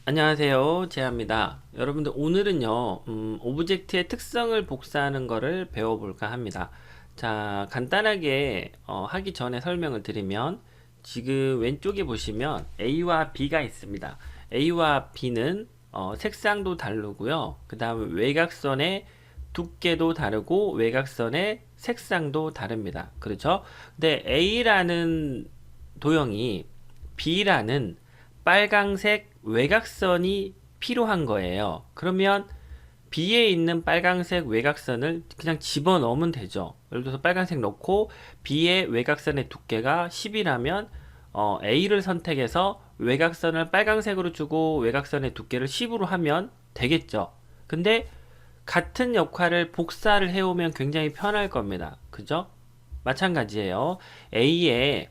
안녕하세요, 제아입니다. 여러분들 오늘은요 오브젝트의 특성을 복사하는 거를 배워볼까 합니다. 자, 간단하게 하기 전에 설명을 드리면, 지금 왼쪽에 보시면 A와 B가 있습니다. A와 B는 색상도 다르고요, 그 다음에 외곽선의 두께도 다르고 외곽선의 색상도 다릅니다. 그렇죠? 근데 A라는 도형이 B라는 빨강색 외곽선이 필요한 거예요. 그러면 B에 있는 빨강색 외곽선을 그냥 집어넣으면 되죠. 예를 들어서 빨강색 넣고 B의 외곽선의 두께가 10이라면 A를 선택해서 외곽선을 빨강색으로 주고 외곽선의 두께를 10으로 하면 되겠죠. 근데 같은 역할을 복사를 해오면 굉장히 편할 겁니다. 그죠? 마찬가지예요. A의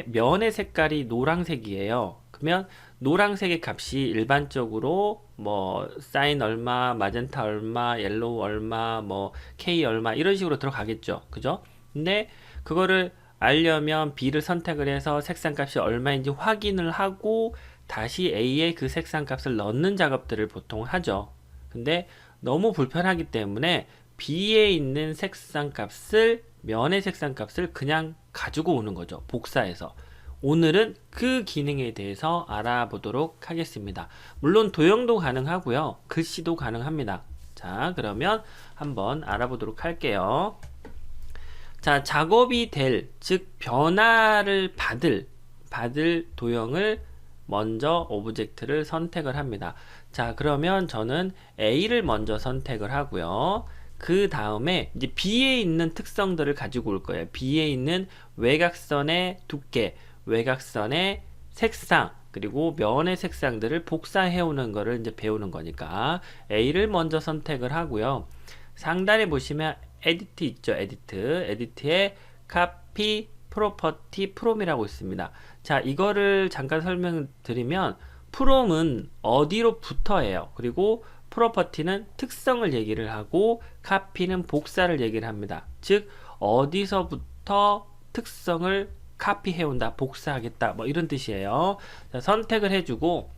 면의 색깔이 노란색이에요. 그러면 노란색의 값이 일반적으로 뭐 사인 얼마, 마젠타 얼마, 옐로우 얼마, 뭐 K 얼마 이런 식으로 들어가겠죠. 그죠? 근데 그거를 알려면 B를 선택을 해서 색상 값이 얼마인지 확인을 하고 다시 A의 그 색상 값을 넣는 작업들을 보통 하죠. 근데 너무 불편하기 때문에 B에 있는 색상 값을, 면의 색상 값을 그냥 가지고 오는 거죠. 복사해서. 오늘은 그 기능에 대해서 알아보도록 하겠습니다. 물론 도형도 가능하고요, 글씨도 가능합니다. 자, 그러면 한번 알아보도록 할게요. 자, 작업이 될, 즉 변화를 받을 도형을 먼저 오브젝트를 선택을 합니다. 자, 그러면 저는 A를 먼저 선택을 하고요. 그 다음에 이제 B에 있는 특성들을 가지고 올 거예요. B에 있는 외곽선의 두께, 외곽선의 색상, 그리고 면의 색상들을 복사해 오는 거를 이제 배우는 거니까 A를 먼저 선택을 하고요. 상단에 보시면 에디트 있죠. 에디트에 카피 프로퍼티 프롬이라고 있습니다. 자, 이거를 잠깐 설명드리면, 프롬은 어디로부터예요. 그리고 프로퍼티는 특성을 얘기를 하고 카피는 복사를 얘기를 합니다. 즉 어디서부터 특성을 카피해온다, 복사하겠다, 뭐 이런 뜻이에요. 자, 선택을 해주고,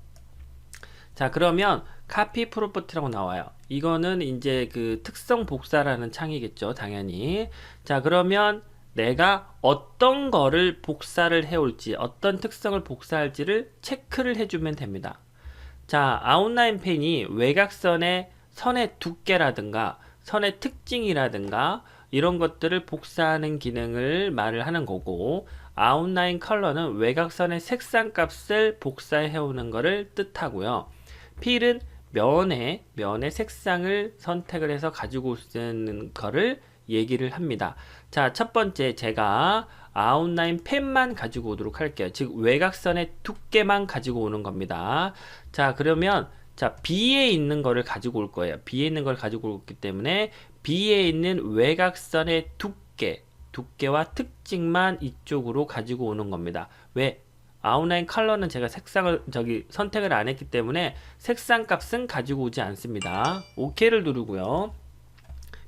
자, 그러면 카피 프로퍼티라고 나와요. 이거는 이제 그 특성 복사라는 창이겠죠, 당연히. 자, 그러면 내가 어떤 거를 복사를 해올지, 어떤 특성을 복사할지를 체크를 해주면 됩니다. 자, 아웃라인 펜이 외곽선의 선의 두께라든가 선의 특징이라든가 이런 것들을 복사하는 기능을 말을 하는 거고, 아웃라인 컬러는 외곽선의 색상 값을 복사해 오는 것을 뜻하고요. 필은 면의 색상을 선택을 해서 가지고 쓰는 거를 얘기를 합니다. 자, 첫 번째 제가 아웃라인 펜만 가지고 오도록 할게요. 즉 외곽선의 두께만 가지고 오는 겁니다. 자, 그러면 자, B에 있는 거를 가지고 올 거예요. B에 있는 걸 가지고 오기 때문에 B에 있는 외곽선의 두께와 특징만 이쪽으로 가지고 오는 겁니다. 왜? 아웃라인 컬러는 제가 색상을 선택을 안 했기 때문에 색상 값은 가지고 오지 않습니다. OK를 누르고요.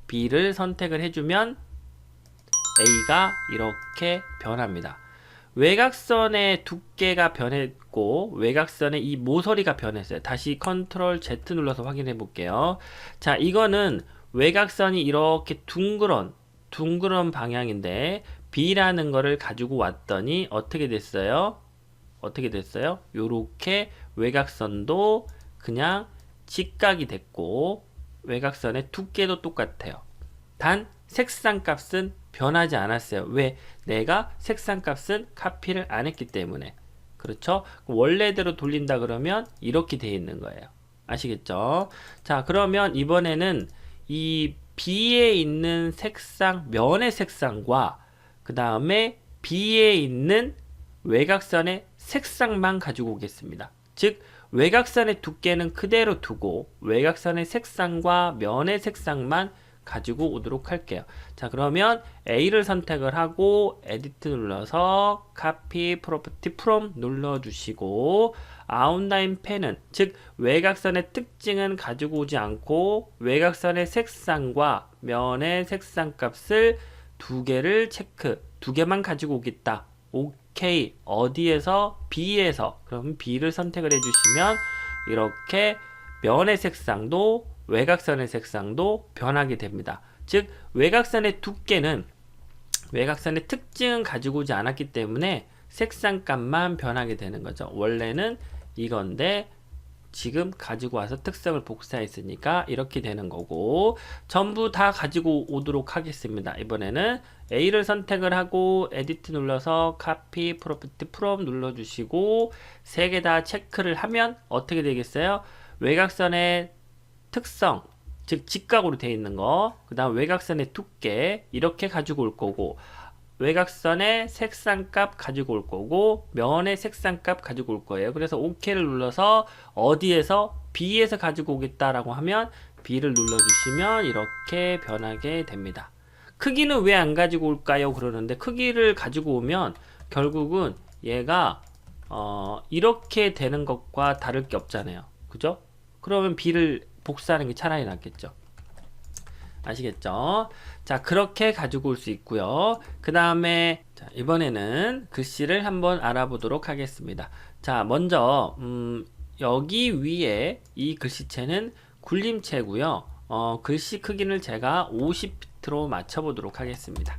B를 선택을 해주면 A가 이렇게 변합니다. 외곽선의 두께가 변했고 외곽선의 이 모서리가 변했어요. 다시 컨트롤 Z 눌러서 확인해 볼게요. 자, 이거는 외곽선이 이렇게 둥그런 방향인데 B라는 거를 가지고 왔더니 어떻게 됐어요? 요렇게 외곽선도 그냥 직각이 됐고 외곽선의 두께도 똑같아요. 단 색상 값은 변하지 않았어요. 왜? 내가 색상 값은 카피를 안 했기 때문에. 그렇죠? 원래대로 돌린다 그러면 이렇게 되어 있는 거예요. 아시겠죠? 자, 그러면 이번에는 이 B에 있는 색상, 면의 색상과 그 다음에 B에 있는 외곽선의 색상만 가지고 오겠습니다. 즉 외곽선의 두께는 그대로 두고 외곽선의 색상과 면의 색상만 가지고 오도록 할게요. 자, 그러면 A를 선택을 하고 에디트 눌러서 카피 프로퍼티 프롬 눌러주시고, 아웃라인 펜은 즉 외곽선의 특징은 가지고 오지 않고 외곽선의 색상과 면의 색상 값을 두 개만 가지고 오겠다. OK. 어디에서? B에서. 그럼 B를 선택을 해주시면 이렇게 면의 색상도 외곽선의 색상도 변하게 됩니다. 즉 외곽선의 두께는 외곽선의 특징은 가지고 오지 않았기 때문에 색상값만 변하게 되는 거죠. 원래는 이건데 지금 가지고 와서 특성을 복사했으니까 이렇게 되는 거고, 전부 다 가지고 오도록 하겠습니다. 이번에는 A를 선택을 하고 에디트 눌러서 카피 프로퍼티 프롬 눌러주시고 3개 다 체크를 하면 어떻게 되겠어요? 외곽선의 특성, 즉 직각으로 되어 있는 거, 그 다음 외곽선의 두께 이렇게 가지고 올 거고, 외곽선의 색상값 가지고 올 거고, 면의 색상값 가지고 올 거예요. 그래서 OK를 눌러서 어디에서 B에서 가지고 오겠다라고 하면 B를 눌러주시면 이렇게 변하게 됩니다. 크기는 왜 안 가지고 올까요? 그러는데 크기를 가지고 오면 결국은 얘가 이렇게 되는 것과 다를 게 없잖아요. 그죠? 그러면 B를 복사하는 게 차라리 낫겠죠. 아시겠죠? 자, 그렇게 가지고 올 수 있고요. 그 다음에 이번에는 글씨를 한번 알아보도록 하겠습니다. 자, 먼저 여기 위에 이 글씨체는 굴림체고요. 글씨 크기를 제가 50피트로 맞춰보도록 하겠습니다.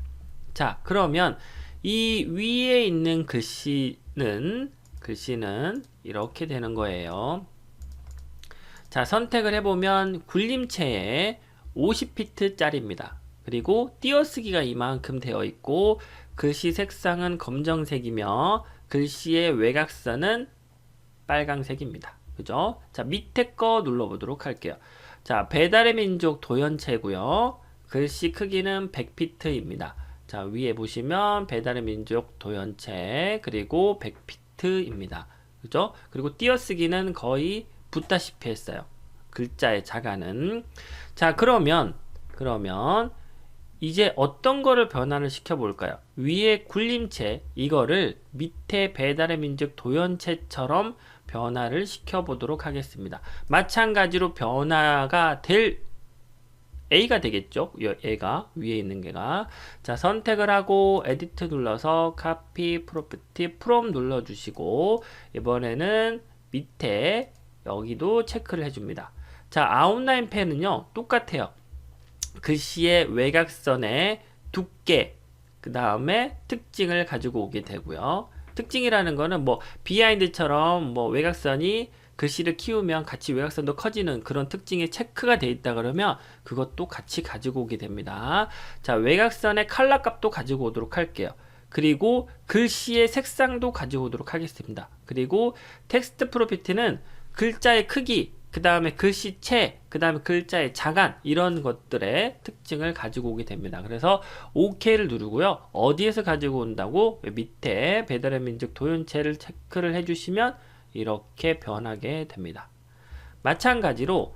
자, 그러면 이 위에 있는 글씨는 이렇게 되는 거예요. 자, 선택을 해보면 굴림체에 50피트 짜리입니다. 그리고 띄어쓰기가 이만큼 되어 있고 글씨 색상은 검정색이며 글씨의 외곽선은 빨강색입니다. 그죠? 자, 밑에 거 눌러보도록 할게요. 자, 배달의 민족 도연체고요. 글씨 크기는 100피트입니다. 자, 위에 보시면 배달의 민족 도연체 그리고 100피트입니다. 그죠? 그리고 띄어쓰기는 거의 붙다시피 했어요. 글자의 자가는. 자, 그러면 이제 어떤 거를 변화를 시켜 볼까요? 위에 굴림체 이거를 밑에 배달의 민족 도연체처럼 변화를 시켜 보도록 하겠습니다. 마찬가지로 변화가 될 A가 되겠죠? 얘가 위에 있는 게가. 자, 선택을 하고 에디트 눌러서 카피 프로퍼티 프롬 눌러 주시고 이번에는 밑에 여기도 체크를 해줍니다. 자, 아웃라인 펜은요 똑같아요. 글씨의 외곽선의 두께 그 다음에 특징을 가지고 오게 되고요. 특징이라는 거는 뭐 비하인드처럼 뭐 외곽선이 글씨를 키우면 같이 외곽선도 커지는 그런 특징이 체크가 되어 있다 그러면 그것도 같이 가지고 오게 됩니다. 자, 외곽선의 컬러 값도 가지고 오도록 할게요. 그리고 글씨의 색상도 가지고 오도록 하겠습니다. 그리고 텍스트 프로피트는 글자의 크기, 그 다음에 글씨체, 그 다음에 글자의 자간 이런 것들의 특징을 가지고 오게 됩니다. 그래서 OK를 누르고요. 어디에서 가지고 온다고? 밑에 배달의 민족 도연체를 체크를 해주시면 이렇게 변하게 됩니다. 마찬가지로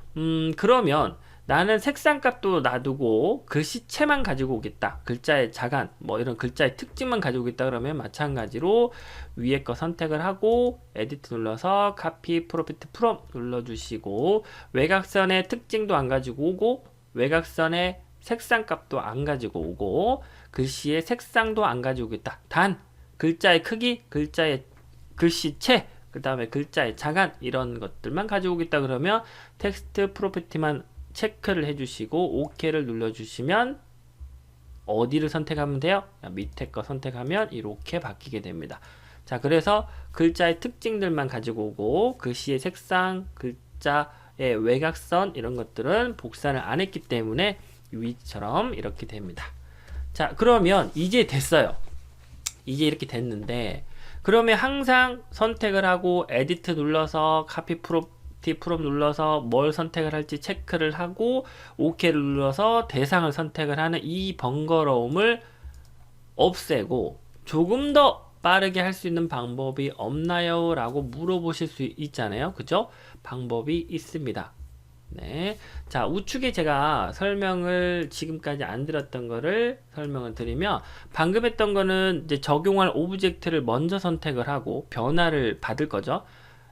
그러면 나는 색상값도 놔두고 글씨체만 가지고 오겠다. 글자의 자간, 뭐 이런 글자의 특징만 가지고 오겠다 그러면 마찬가지로 위에 거 선택을 하고 에디트 눌러서 카피 프로피트 프롬 눌러주시고 외곽선의 특징도 안 가지고 오고 외곽선의 색상값도 안 가지고 오고 글씨의 색상도 안 가지고 오겠다. 단 글자의 크기, 글자의 글씨체, 그 다음에 글자의 자간 이런 것들만 가지고 오겠다 그러면 텍스트 프로퍼티만 체크를 해주시고 OK를 눌러주시면 어디를 선택하면 돼요? 밑에 거 선택하면 이렇게 바뀌게 됩니다. 자, 그래서 글자의 특징들만 가지고 오고 글씨의 색상, 글자의 외곽선 이런 것들은 복사를 안 했기 때문에 위처럼 이렇게 됩니다. 자, 그러면 이제 됐어요. 이제 이렇게 됐는데 그러면 항상 선택을 하고 에디트 눌러서 카피 프롬 눌러서 뭘 선택을 할지 체크를 하고 OK를 눌러서 대상을 선택을 하는 이 번거로움을 없애고 조금 더 빠르게 할 수 있는 방법이 없나요? 라고 물어보실 수 있잖아요. 그죠? 방법이 있습니다. 네. 자, 우측에 제가 설명을 지금까지 안 드렸던 거를 설명을 드리면 방금 했던 거는 이제 적용할 오브젝트를 먼저 선택을 하고 변화를 받을 거죠.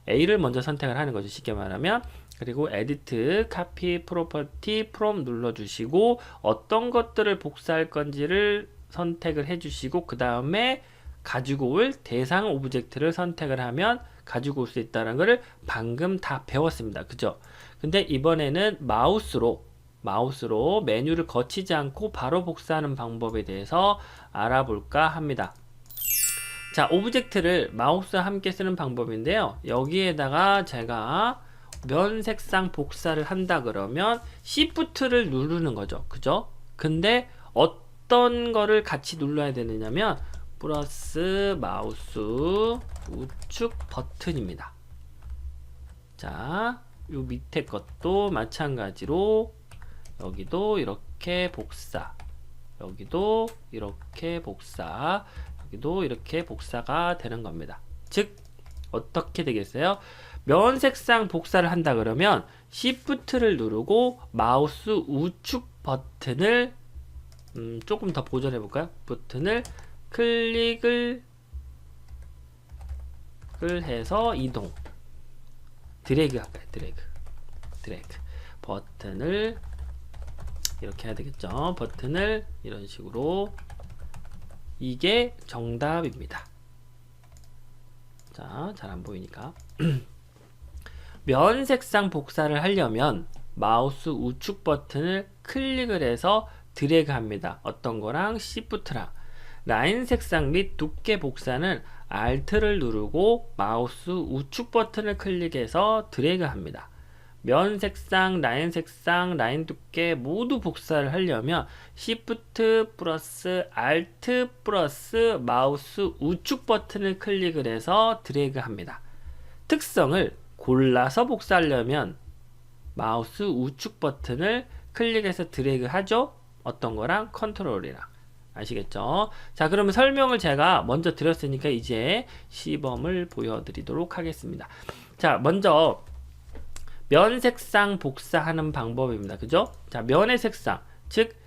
A를 먼저 선택을 하는 거죠. 쉽게 말하면. 그리고 에디트, 카피, 프로퍼티, 프롬 눌러주시고 어떤 것들을 복사할 건지를 선택을 해주시고 그 다음에 가지고 올 대상 오브젝트를 선택을 하면 가지고 올 수 있다는 것을 방금 다 배웠습니다. 그죠? 근데 이번에는 마우스로 메뉴를 거치지 않고 바로 복사하는 방법에 대해서 알아볼까 합니다. 자, 오브젝트를 마우스와 함께 쓰는 방법인데요. 여기에다가 제가 면 색상 복사를 한다 그러면 Shift를 누르는 거죠. 그죠? 근데 어떤 거를 같이 눌러야 되느냐면 플러스 마우스 우측 버튼입니다. 자, 요 밑에 것도 마찬가지로 여기도 이렇게 복사, 여기도 이렇게 복사, 여기도 이렇게 복사가 되는 겁니다. 즉 어떻게 되겠어요? 면 색상 복사를 한다 그러면 Shift를 누르고 마우스 우측 버튼을 조금 더 보존해 볼까요? 버튼을 클릭을 해서 이동, 드래그 할까요? 드래그 버튼을 이렇게 해야 되겠죠. 버튼을 이런 식으로, 이게 정답입니다. 자, 잘 안 보이니까 면 색상 복사를 하려면 마우스 우측 버튼을 클릭을 해서 드래그 합니다. 어떤 거랑 Shift랑. 라인 색상 및 두께 복사는 Alt를 누르고 마우스 우측 버튼을 클릭해서 드래그 합니다. 면 색상, 라인 두께 모두 복사를 하려면 Shift 플러스 Alt 플러스 마우스 우측 버튼을 클릭을 해서 드래그 합니다. 특성을 골라서 복사하려면 마우스 우측 버튼을 클릭해서 드래그 하죠. 어떤 거랑 컨트롤이랑. 아시겠죠? 자, 그러면 설명을 제가 먼저 드렸으니까 이제 시범을 보여드리도록 하겠습니다. 자, 먼저 면 색상 복사하는 방법입니다. 그죠? 자, 면의 색상, 즉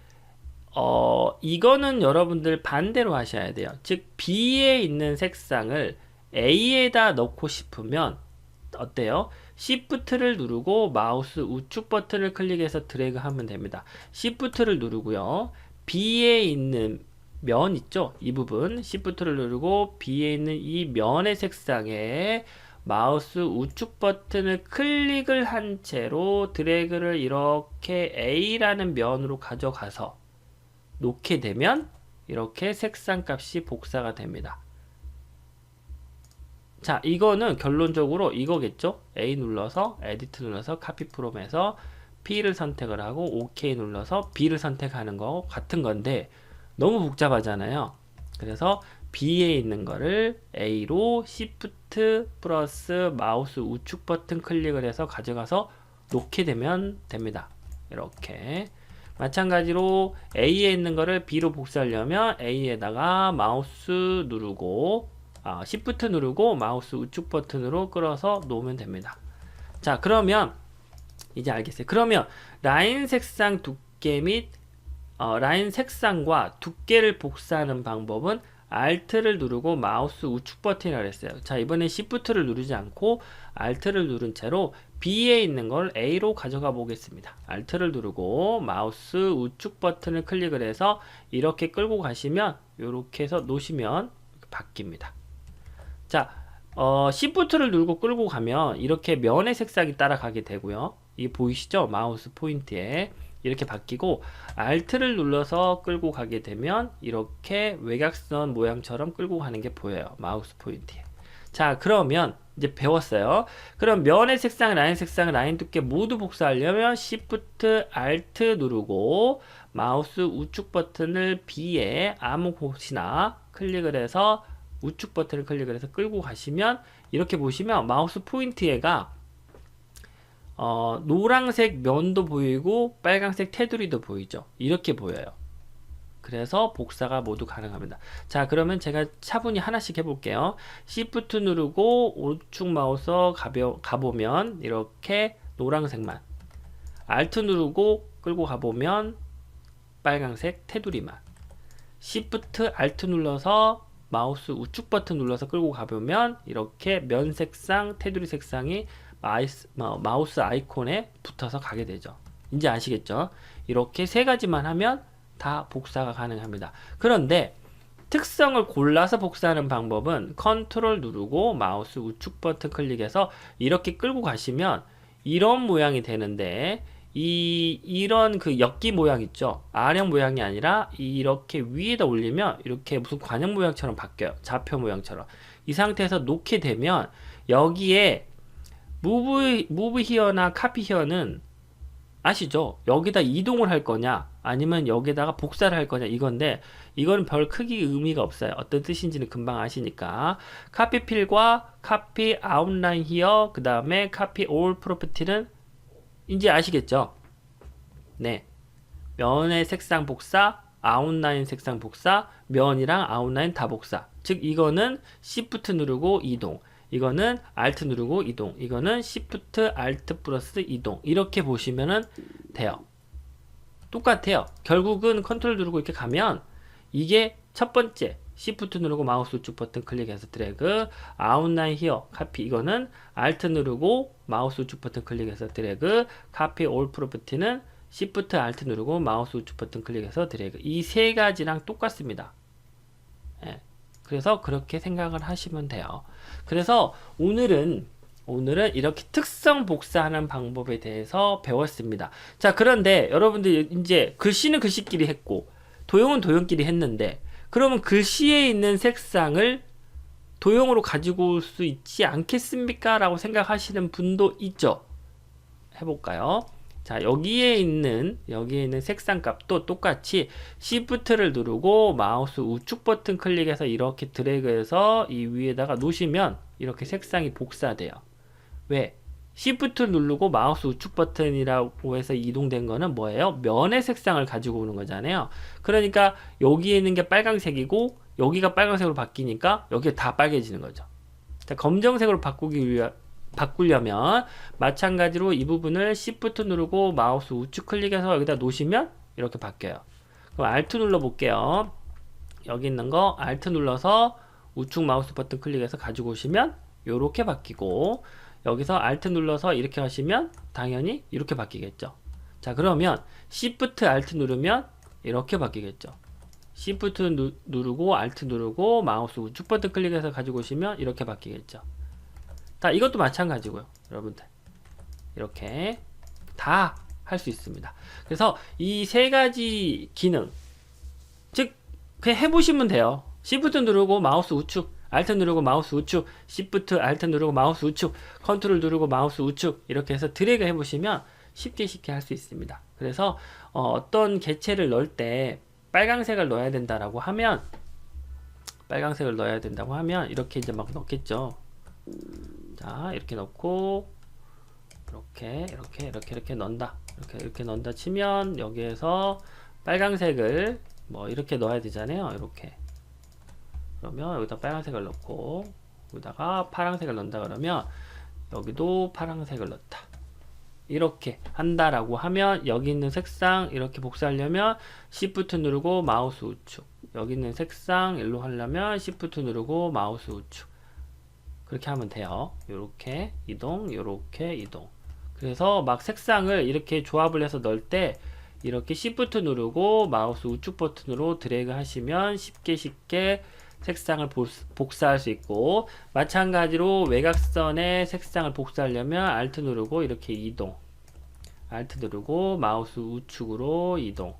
이거는 여러분들 반대로 하셔야 돼요. 즉 B에 있는 색상을 A에다 넣고 싶으면 어때요? Shift를 누르고 마우스 우측 버튼을 클릭해서 드래그 하면 됩니다. Shift를 누르고요. B에 있는 면 있죠? 이 부분 Shift를 누르고 B에 있는 이 면의 색상에 마우스 우측 버튼을 클릭을 한 채로 드래그를 이렇게 A라는 면으로 가져가서 놓게 되면 이렇게 색상 값이 복사가 됩니다. 자, 이거는 결론적으로 이거겠죠? A 눌러서 에디트 눌러서 카피 프롬에서 P를 선택을 하고 OK 눌러서 B를 선택하는 거 같은 건데 너무 복잡하잖아요. 그래서 B에 있는 거를 A로 Shift 플러스 마우스 우측 버튼 클릭을 해서 가져가서 놓게 되면 됩니다. 이렇게 마찬가지로 A에 있는 거를 B로 복사하려면 A에다가 마우스 누르고 Shift 누르고 마우스 우측 버튼으로 끌어서 놓으면 됩니다. 자, 그러면 이제 알겠어요. 그러면 라인 색상 두께 및 라인 색상과 두께를 복사하는 방법은 Alt를 누르고 마우스 우측 버튼이라고 했어요. 자, 이번엔 Shift를 누르지 않고 Alt를 누른 채로 B에 있는 걸 A로 가져가 보겠습니다. Alt를 누르고 마우스 우측 버튼을 클릭을 해서 이렇게 끌고 가시면 이렇게 해서 놓으시면 바뀝니다. 자, Shift를 누르고 끌고 가면 이렇게 면의 색상이 따라가게 되고요. 이게 보이시죠? 마우스 포인트에 이렇게 바뀌고 Alt를 눌러서 끌고 가게 되면 이렇게 외곽선 모양처럼 끌고 가는 게 보여요. 마우스 포인트에. 자, 그러면 이제 배웠어요. 그럼 면의 색상, 라인 두께 모두 복사하려면 Shift, Alt 누르고 마우스 우측 버튼을 B에 아무 곳이나 클릭을 해서 우측 버튼을 클릭을 해서 끌고 가시면 이렇게 보시면 마우스 포인트에가 노란색 면도 보이고 빨간색 테두리도 보이죠. 이렇게 보여요. 그래서 복사가 모두 가능합니다. 자, 그러면 제가 차분히 하나씩 해볼게요. Shift 누르고 우측 마우스 가보면 이렇게 노란색만, Alt 누르고 끌고 가보면 빨간색 테두리만, Shift Alt 눌러서 마우스 우측 버튼 눌러서 끌고 가보면 이렇게 면 색상, 테두리 색상이 마우스 아이콘에 붙어서 가게 되죠. 이제 아시겠죠? 이렇게 세 가지만 하면 다 복사가 가능합니다. 그런데 특성을 골라서 복사하는 방법은 컨트롤 누르고 마우스 우측 버튼 클릭해서 이렇게 끌고 가시면 이런 모양이 되는데, 이런 그 엽기 모양 있죠? R형 모양이 아니라 이렇게 위에다 올리면 이렇게 무슨 관형 모양처럼 바뀌어요. 좌표 모양처럼. 이 상태에서 놓게 되면 여기에 move here나 copy here는 아시죠? 여기다 이동을 할 거냐 아니면 여기다가 복사를 할 거냐 이건데, 이거는 별 크게 의미가 없어요. 어떤 뜻인지는 금방 아시니까. copy 필과 copy outline here 그 다음에 copy all property는 이제 아시겠죠? 네. 면의 색상 복사, 아웃라인 색상 복사, 면이랑 아웃라인 다 복사. 즉 이거는 Shift 누르고 이동, 이거는 Alt 누르고 이동, 이거는 Shift Alt 플러스 이동. 이렇게 보시면은 돼요. 똑같아요. 결국은 컨트롤 누르고 이렇게 가면 이게 첫 번째 Shift 누르고 마우스 우측 버튼 클릭해서 드래그, 아웃라인 히어 카피, 이거는 Alt 누르고 마우스 우측 버튼 클릭해서 드래그, 카피 올 프로퍼티는 Shift Alt 누르고 마우스 우측 버튼 클릭해서 드래그. 이 세 가지랑 똑같습니다. 예. 그래서 그렇게 생각을 하시면 돼요. 그래서 오늘은 이렇게 특성 복사하는 방법에 대해서 배웠습니다. 자, 그런데 여러분들 이제 글씨는 글씨끼리 했고 도형은 도형끼리 했는데, 그러면 글씨에 있는 색상을 도형으로 가지고 올 수 있지 않겠습니까? 라고 생각하시는 분도 있죠. 해볼까요? 자, 여기에 있는 색상 값도 똑같이 Shift를 누르고 마우스 우측 버튼 클릭해서 이렇게 드래그해서 이 위에다가 놓으시면 이렇게 색상이 복사돼요. 왜? Shift 누르고 마우스 우측 버튼이라고 해서 이동된 거는 뭐예요? 면의 색상을 가지고 오는 거잖아요. 그러니까 여기에 있는 게 빨강색이고 여기가 빨강색으로 바뀌니까 여기가 다 빨개지는 거죠. 자, 검정색으로 바꾸려면 마찬가지로 이 부분을 Shift 누르고 마우스 우측 클릭해서 여기다 놓으시면 이렇게 바뀌어요. 그럼 Alt 눌러 볼게요. 여기 있는 거 Alt 눌러서 우측 마우스 버튼 클릭해서 가지고 오시면 이렇게 바뀌고, 여기서 Alt 눌러서 이렇게 하시면 당연히 이렇게 바뀌겠죠. 자, 그러면 Shift Alt 누르면 이렇게 바뀌겠죠. Shift 누르고 Alt 누르고 마우스 우측 버튼 클릭해서 가지고 오시면 이렇게 바뀌겠죠. 다 이것도 마찬가지고요. 여러분들 이렇게 다 할 수 있습니다. 그래서 이 세 가지 기능, 즉 그냥 해보시면 돼요. Shift 누르고 마우스 우측, Alt 누르고 마우스 우측, Shift Alt 누르고 마우스 우측, 컨트롤 누르고 마우스 우측, 이렇게 해서 드래그 해보시면 쉽게 할 수 있습니다. 그래서 어떤 개체를 넣을 때 빨강색을 넣어야 된다고 하면 이렇게 이제 막 넣겠죠. 자, 이렇게 넣고 이렇게 넣는다. 이렇게 넣는다 치면 여기에서 빨강색을 뭐 이렇게 넣어야 되잖아요. 이렇게. 그러면 여기다 빨간색을 넣고 여기다가 파란색을 넣는다 그러면 여기도 파란색을 넣었다. 이렇게 한다라고 하면 여기 있는 색상 이렇게 복사하려면 Shift 누르고 마우스 우측, 여기 있는 색상 일로 하려면 Shift 누르고 마우스 우측, 그렇게 하면 돼요. 요렇게 이동, 요렇게 이동. 그래서 막 색상을 이렇게 조합을 해서 넣을 때 이렇게 Shift 누르고 마우스 우측 버튼으로 드래그 하시면 쉽게 색상을 복사할 수 있고, 마찬가지로 외곽선의 색상을 복사하려면 Alt 누르고 이렇게 이동, Alt 누르고 마우스 우측으로 이동,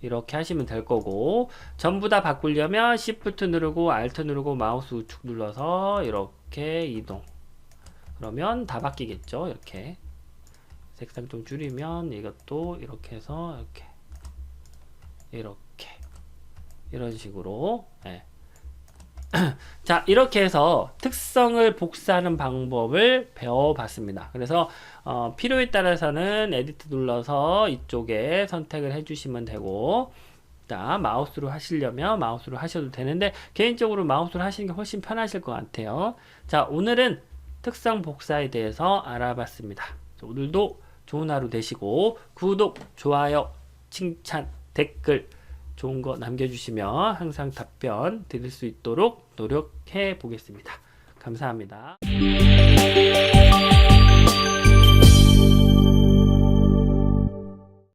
이렇게 하시면 될 거고, 전부 다 바꾸려면 Shift 누르고 Alt 누르고 마우스 우측 눌러서 이렇게 이동, 그러면 다 바뀌겠죠. 이렇게 색상 좀 줄이면 이것도 이렇게 해서 이렇게 이런 식으로. 네. 자, 이렇게 해서 특성을 복사하는 방법을 배워봤습니다. 그래서 필요에 따라서는 에디트 눌러서 이쪽에 선택을 해주시면 되고, 자, 마우스로 하시려면 마우스로 하셔도 되는데 개인적으로 마우스로 하시는 게 훨씬 편하실 것 같아요. 자, 오늘은 특성 복사에 대해서 알아봤습니다. 자, 오늘도 좋은 하루 되시고 구독, 좋아요, 칭찬, 댓글 좋은 거 남겨주시면 항상 답변 드릴 수 있도록 노력해 보겠습니다. 감사합니다.